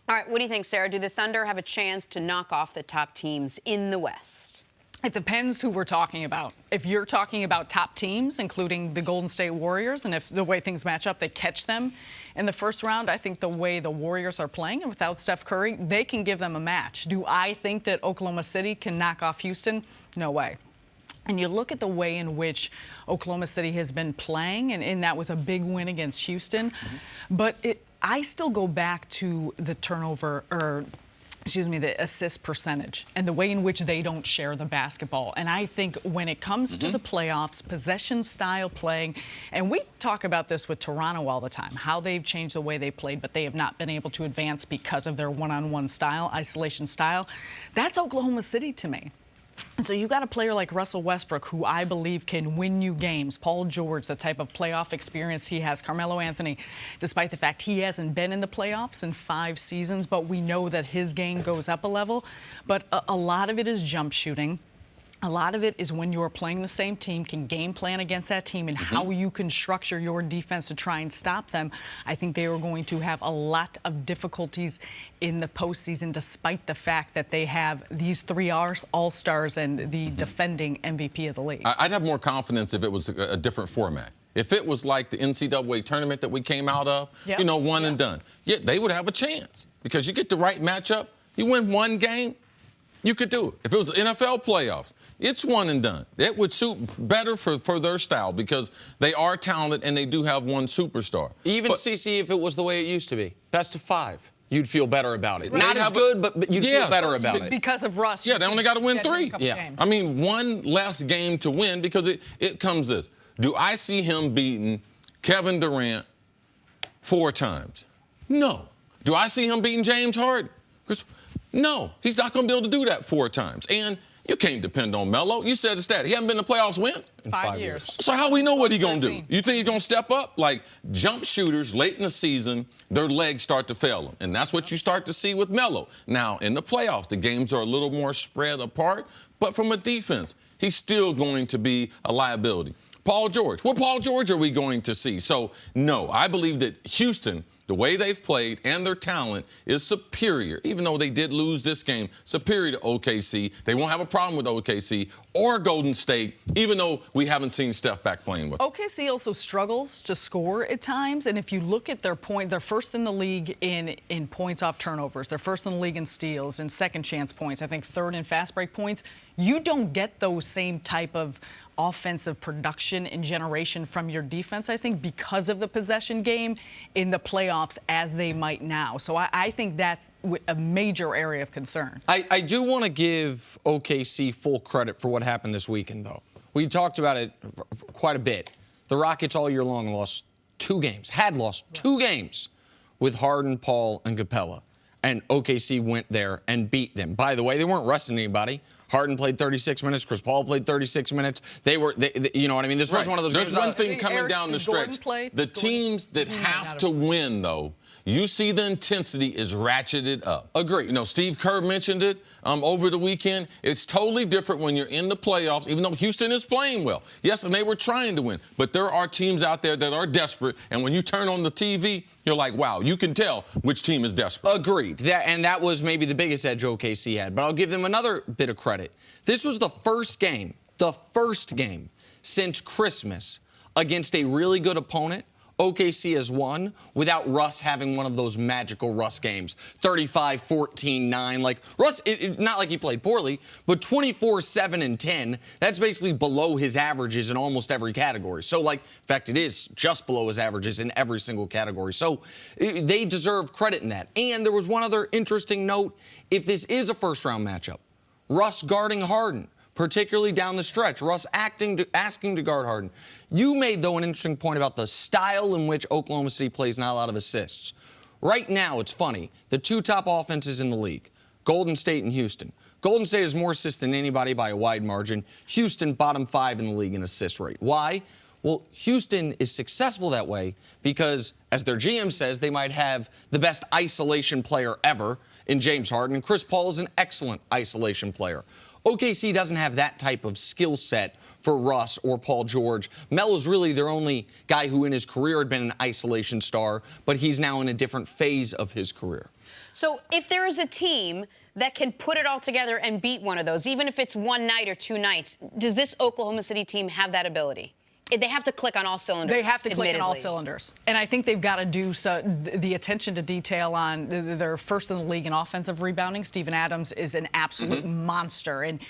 All right, what do you think, Sarah? Do the Thunder have a chance to knock off the top teams in the West? It depends who we're talking about. If you're talking about top teams, including the Golden State Warriors, and if the way things match up, they catch them in the first round, I think the way the Warriors are playing, and without Steph Curry, they can give them a match. Do I think that Oklahoma City can knock off Houston? No way. And you look at the way in which Oklahoma City has been playing, and that was a big win against Houston. But I still go back to the the assist percentage and the way in which they don't share the basketball. And I think when it comes to the playoffs, possession style playing, and we talk about this with Toronto all the time, how they've changed the way they played, but they have not been able to advance because of their one-on-one style, isolation style. That's Oklahoma City to me. And so you got a player like Russell Westbrook, who I believe can win you games. Paul George, the type of playoff experience he has. Carmelo Anthony, despite the fact he hasn't been in the playoffs in 5 seasons, but we know that his game goes up a level. But a lot of it is jump shooting. A lot of it is when you're playing the same team, can game plan against that team and how you can structure your defense to try and stop them. I think they are going to have a lot of difficulties in the postseason, despite the fact that they have these 3 All-Stars and the defending MVP of the league. I'd have more confidence if it was a different format. If it was like the NCAA tournament that we came out of, one and done. Yeah, they would have a chance because you get the right matchup. You win 1 game, you could do it. If it was the NFL playoffs, it's 1 and done. It would suit better for their style because they are talented and they do have 1 superstar. Even CC, if it was the way it used to be, best of 5, you'd feel better about it. Right. Not as good, but you'd feel better about it. Because of Russ. Yeah, they only got to win 3. Games. I mean, 1 less game to win because it comes this. Do I see him beating Kevin Durant 4 times? No. Do I see him beating James Harden? No. He's not going to be able to do that 4 times. And you can't depend on Melo. You said it's that. He hasn't been in the playoffs when? In 5 years. So how we know what he's going to do? You think he's going to step up? Like jump shooters late in the season, their legs start to fail them. And that's what you start to see with Melo. Now, in the playoffs, the games are a little more spread apart. But from a defense, he's still going to be a liability. Paul George. What Paul George are we going to see? So, no, I believe that Houston, the way they've played and their talent is superior, even though they did lose this game, superior to OKC. They won't have a problem with OKC or Golden State, even though we haven't seen Steph back playing with them. OKC also struggles to score at times, and if you look at their point, they're first in the league in points off turnovers. They're first in the league in steals and second chance points. I think third in fast break points. You don't get those same type of offensive production and generation from your defense, I think, because of the possession game in the playoffs as they might now. So I think that's a major area of concern. I do want to give OKC full credit for what happened this weekend, though. We talked about it quite a bit. The Rockets all year long lost 2 games, had lost 2 games with Harden, Paul, and Capella. And OKC went there and beat them. By the way, they weren't resting anybody. Harden played 36 minutes. Chris Paul played 36 minutes. They you know what I mean? This was one of those games. There's one thing coming down the stretch. The teams that have to win, though, you see the intensity is ratcheted up. Agree. You know, Steve Kerr mentioned it over the weekend. It's totally different when you're in the playoffs, even though Houston is playing well. Yes, and they were trying to win. But there are teams out there that are desperate. And when you turn on the TV, you're like, wow, you can tell which team is desperate. Agreed. That was maybe the biggest edge OKC had. But I'll give them another bit of credit. This was the first game since Christmas against a really good opponent OKC has won without Russ having one of those magical Russ games. 35, 14, 9. Like, Russ, not like he played poorly, but 24, 7, and 10. That's basically below his averages in almost every category. So, like, in fact, it is just below his averages in every single category. So, they deserve credit in that. And there was one other interesting note. If this is a first-round matchup, Russ guarding Harden, particularly down the stretch. Russ asking to guard Harden. You made, though, an interesting point about the style in which Oklahoma City plays, not a lot of assists. Right now, it's funny. The 2 top offenses in the league, Golden State and Houston. Golden State has more assists than anybody by a wide margin. Houston, bottom 5 in the league in assist rate. Why? Well, Houston is successful that way because, as their GM says, they might have the best isolation player ever in James Harden, and Chris Paul is an excellent isolation player. OKC doesn't have that type of skill set for Russ or Paul George. Melo's really their only guy who in his career had been an isolation star, but he's now in a different phase of his career. So if there is a team that can put it all together and beat one of those, even if it's one night or two nights, does this Oklahoma City team have that ability? They have to click on all cylinders. They have to click on all admittedly. cylinders. And I think they've got to do so. The attention to detail on they're first in the league in offensive rebounding. Steven Adams is an absolute monster, and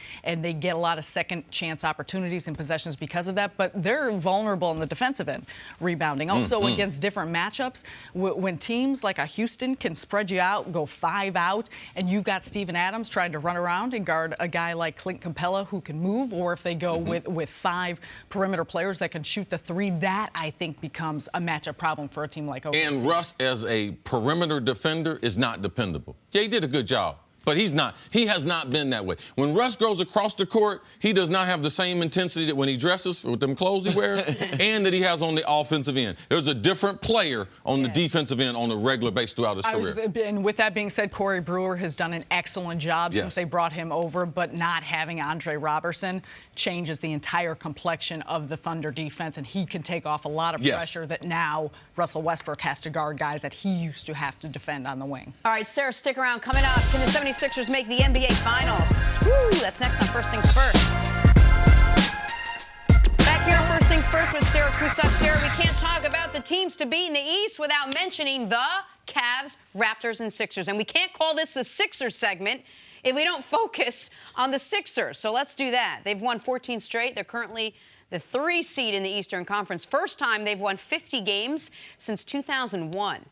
they get a lot of second chance opportunities and possessions because of that. But they're vulnerable on the defensive end rebounding. Also against different matchups, when teams like a Houston can spread you out, go 5 out, and you've got Steven Adams trying to run around and guard a guy like Clint Capella who can move, or if they go with 5 perimeter players that can shoot the 3, that I think becomes a matchup problem for a team like Oklahoma City. And Russ, as a perimeter defender, is not dependable. Yeah, he did a good job, but he's not. He has not been that way. When Russ goes across the court, he does not have the same intensity that when he dresses with them clothes he wears and that he has on the offensive end. There's a different player on the defensive end on a regular basis throughout his career. And with that being said, Corey Brewer has done an excellent job since they brought him over, but not having Andre Robertson changes the entire complexion of the Thunder defense, and he can take off a lot of pressure that now Russell Westbrook has to guard guys that he used to have to defend on the wing. All right, Sarah, stick around. Coming up, can the 76ers make the NBA Finals? Woo, that's next on First Things First. Back here on First Things First with Sarah Kristoff. Sarah, we can't talk about the teams to beat in the East without mentioning the Cavs, Raptors, and Sixers. And we can't call this the Sixers segment if we don't focus on the Sixers. So let's do that. They've won 14 straight. They're currently the 3 seed in the Eastern Conference. First time they've won 50 games since 2001.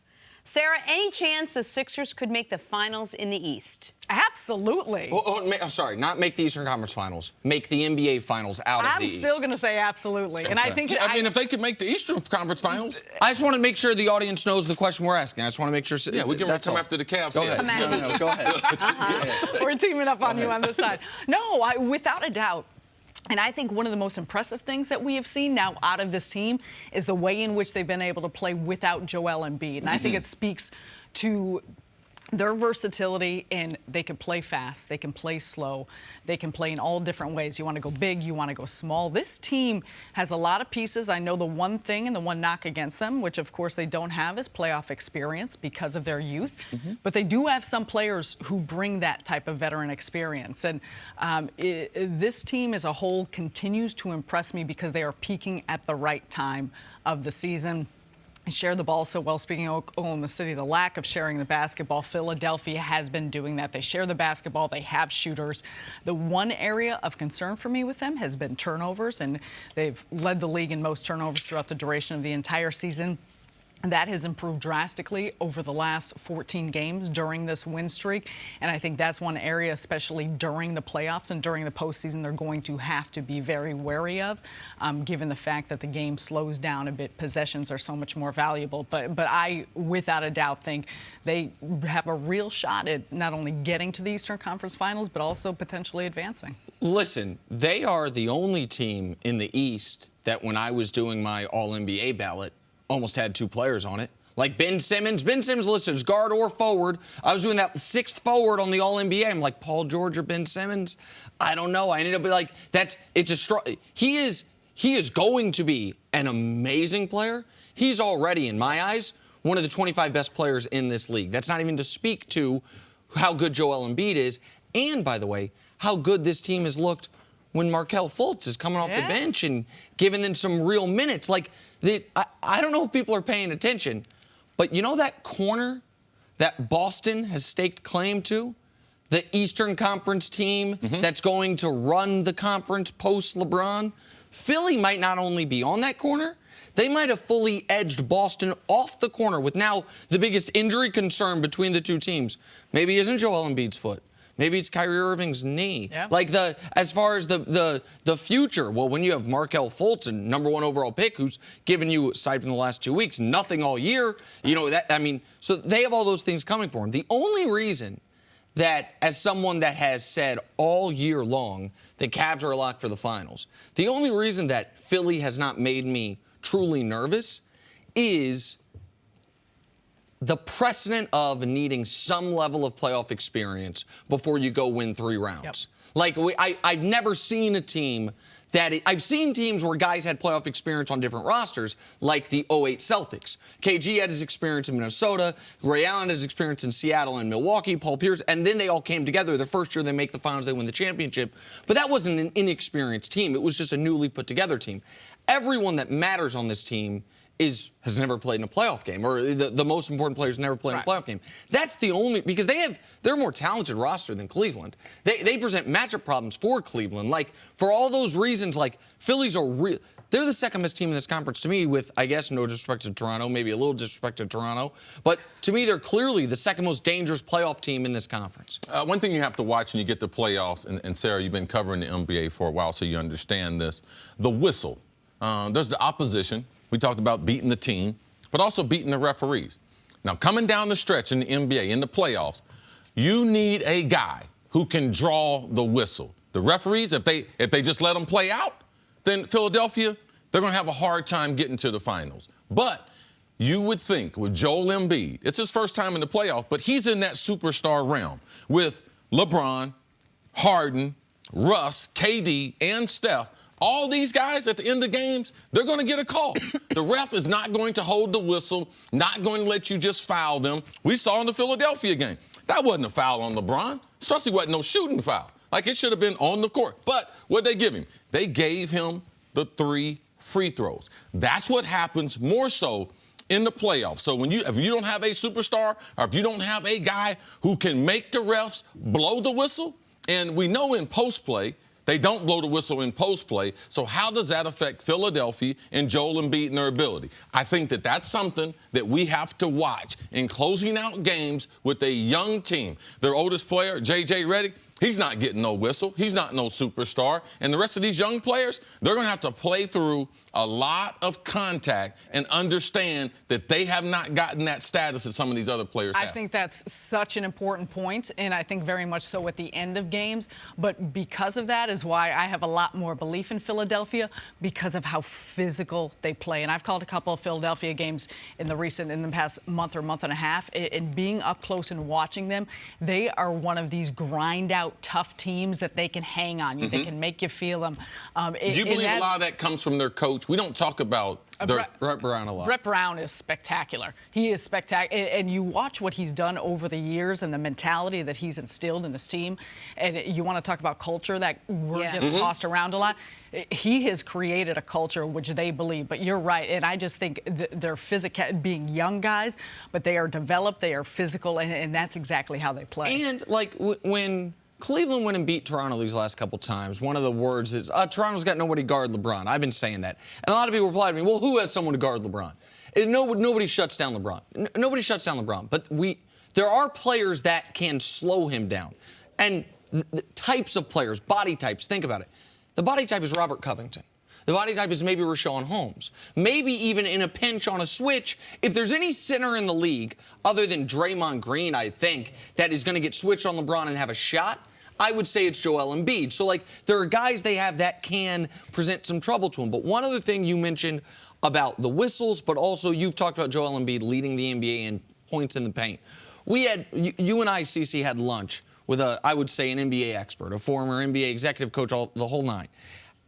Sarah, any chance the Sixers could make the finals in the East? Absolutely. I'm sorry, not make the Eastern Conference Finals. Make the NBA Finals out of the East. I'm still going to say absolutely. And I think I mean, if they could make the Eastern Conference Finals. I just want to make sure the audience knows the question we're asking. I just want to make sure. Yeah, we can come after the Cavs. Go ahead. Go ahead. We're teaming up on you on this side. No, without a doubt. And I think one of the most impressive things that we have seen now out of this team is the way in which they've been able to play without Joel Embiid. And I think it speaks to their versatility, and they can play fast, they can play slow, they can play in all different ways. You want to go big, you want to go small. This team has a lot of pieces. I know the one thing and the one knock against them, which of course they don't have, is playoff experience because of their youth. But they do have some players who bring that type of veteran experience. And this team as a whole continues to impress me because they are peaking at the right time of the season. Share the ball so well. Speaking of Oklahoma City, the lack of sharing the basketball, Philadelphia has been doing that. They share the basketball. They have shooters. The one area of concern for me with them has been turnovers, and they've led the league in most turnovers throughout the duration of the entire season. That has improved drastically over the last 14 games during this win streak. And I think that's one area, especially during the playoffs and during the postseason, they're going to have to be very wary of, given the fact that the game slows down a bit. Possessions are so much more valuable. But I, without a doubt, think they have a real shot at not only getting to the Eastern Conference Finals, but also potentially advancing. Listen, they are the only team in the East that when I was doing my All-NBA ballot, almost had 2 players on it. Like Ben Simmons. Ben Simmons listed as guard or forward. I was doing that 6th forward on the All-NBA. I'm like, Paul George or Ben Simmons? I don't know. I ended up like, he is going to be an amazing player. He's already, in my eyes, one of the 25 best players in this league. That's not even to speak to how good Joel Embiid is. And, by the way, how good this team has looked when Markelle Fultz is coming off the bench and giving them some real minutes. Like, I don't know if people are paying attention, but you know that corner that Boston has staked claim to? The Eastern Conference team that's going to run the conference post-LeBron? Philly might not only be on that corner, they might have fully edged Boston off the corner with now the biggest injury concern between the 2 teams. Maybe it isn't Joel Embiid's foot. Maybe it's Kyrie Irving's knee. Yeah. Like as far as the future, well, when you have Markelle Fultz, and #1 overall pick, who's given you, aside from the last 2 weeks, nothing all year, so they have all those things coming for them. The only reason that, as someone that has said all year long, the Cavs are a lock for the finals, the only reason that Philly has not made me truly nervous is the precedent of needing some level of playoff experience before you go win 3 rounds. Like, I've never seen a team that I've seen teams where guys had playoff experience on different rosters, like the 08 Celtics. KG had his experience in Minnesota. Ray Allen had his experience in Seattle and Milwaukee. Paul Pierce, and then they all came together. The first year they make the finals, they win the championship. But that wasn't an inexperienced team. It was just a newly put together team. Everyone that matters on this team has never played in a playoff game, or the most important players never played in a playoff game. That's the only, because they're a more talented roster than Cleveland. They present matchup problems for Cleveland. Like, for all those reasons, like, Phillies are they're the second best team in this conference to me, with, I guess, no disrespect to Toronto, maybe a little disrespect to Toronto. But to me, they're clearly the second most dangerous playoff team in this conference. One thing you have to watch when you get to playoffs, and Sarah, you've been covering the NBA for a while, so you understand this. The whistle. There's the opposition. We talked about beating the team, but also beating the referees. Now, coming down the stretch in the NBA, in the playoffs, you need a guy who can draw the whistle. The referees, if they just let them play out, then Philadelphia, they're going to have a hard time getting to the finals. But you would think with Joel Embiid, it's his first time in the playoffs, but he's in that superstar realm with LeBron, Harden, Russ, KD, and Steph. All these guys at the end of games, they're going to get a call. The ref is not going to hold the whistle, not going to let you just foul them. We saw in the Philadelphia game. That wasn't a foul on LeBron, especially wasn't no shooting foul. Like, it should have been on the court. But what'd they give him? They gave him the 3 free throws. That's what happens more so in the playoffs. So if you don't have a superstar, or if you don't have a guy who can make the refs blow the whistle, and we know in post play, they don't blow the whistle in post play. So how does that affect Philadelphia and Joel Embiid and their ability? I think that that's something that we have to watch in closing out games with a young team. Their oldest player, J.J. Redick, he's not getting no whistle. He's not no superstar. And the rest of these young players, they're going to have to play through a lot of contact and understand that they have not gotten that status that some of these other players have. I think that's such an important point, and I think very much so at the end of games. But because of that is why I have a lot more belief in Philadelphia, because of how physical they play. And I've called a couple of Philadelphia games in the past month or month and a half, and being up close and watching them, they are one of these grind-out tough teams that they can hang on you. They can make you feel them. Do you believe a lot of that comes from their coach? We don't talk about Brett Brown a lot. Brett Brown is spectacular. He is spectacular. And you watch what he's done over the years and the mentality that he's instilled in this team. And you want to talk about culture, that word gets tossed around a lot. He has created a culture which they believe. But you're right. And I just think they're physical, being young guys, but they are developed, they are physical, and that's exactly how they play. And, like, when Cleveland went and beat Toronto these last couple times, one of the words is, Toronto's got nobody to guard LeBron. I've been saying that. And a lot of people reply to me, well, who has someone to guard LeBron? And nobody shuts down LeBron. Nobody shuts down LeBron. But there are players that can slow him down. And the types of players, body types, think about it. The body type is Robert Covington. The body type is maybe Rashawn Holmes. Maybe even in a pinch on a switch, if there's any center in the league, other than Draymond Green, I think, that is going to get switched on LeBron and have a shot, I would say it's Joel Embiid. So, like, there are guys they have that can present some trouble to him. But one other thing you mentioned about the whistles, but also you've talked about Joel Embiid leading the NBA in points in the paint. You and I, CC, had lunch with I would say, an NBA expert, a former NBA executive coach, the whole nine.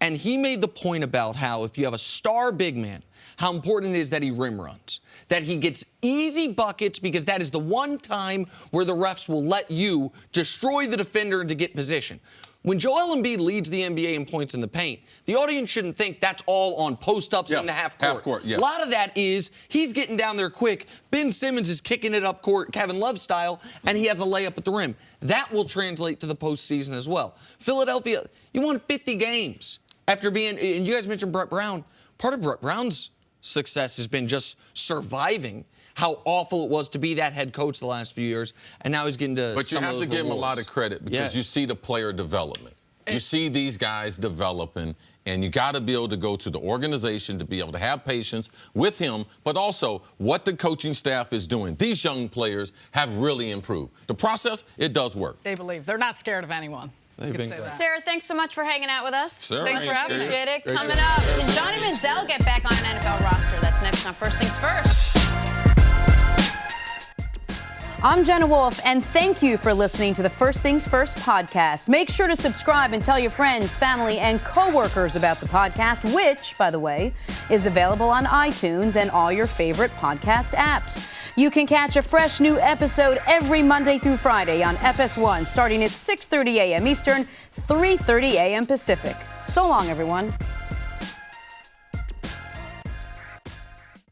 And he made the point about how if you have a star big man, how important it is that he rim runs, that he gets easy buckets, because that is the one time where the refs will let you destroy the defender to get position. When Joel Embiid leads the NBA in points in the paint, the audience shouldn't think that's all on post-ups in the half court. Half court, yeah. A lot of that is he's getting down there quick. Ben Simmons is kicking it up court, Kevin Love style, and he has a layup at the rim. That will translate to the postseason as well. Philadelphia, you won 50 games after being, and you guys mentioned Brett Brown. Part of Brett Brown's success has been just surviving how awful it was to be that head coach the last few years, and now he's getting to But you have to give him a lot of credit, because you see the player development. You see these guys developing, and you got to be able to go to the organization to be able to have patience with him, but also what the coaching staff is doing. These young players have really improved. The process, it does work. They believe. They're not scared of anyone. Sarah, thanks so much for hanging out with us. Sarah, thanks for having me. Appreciate it. Coming up, can Johnny Manziel get back on an NFL roster? That's next on First Things First. I'm Jenna Wolfe, and thank you for listening to the First Things First podcast. Make sure to subscribe and tell your friends, family, and coworkers about the podcast, which, by the way, is available on iTunes and all your favorite podcast apps. You can catch a fresh new episode every Monday through Friday on FS1, starting at 6:30 a.m. Eastern, 3:30 a.m. Pacific. So long, everyone.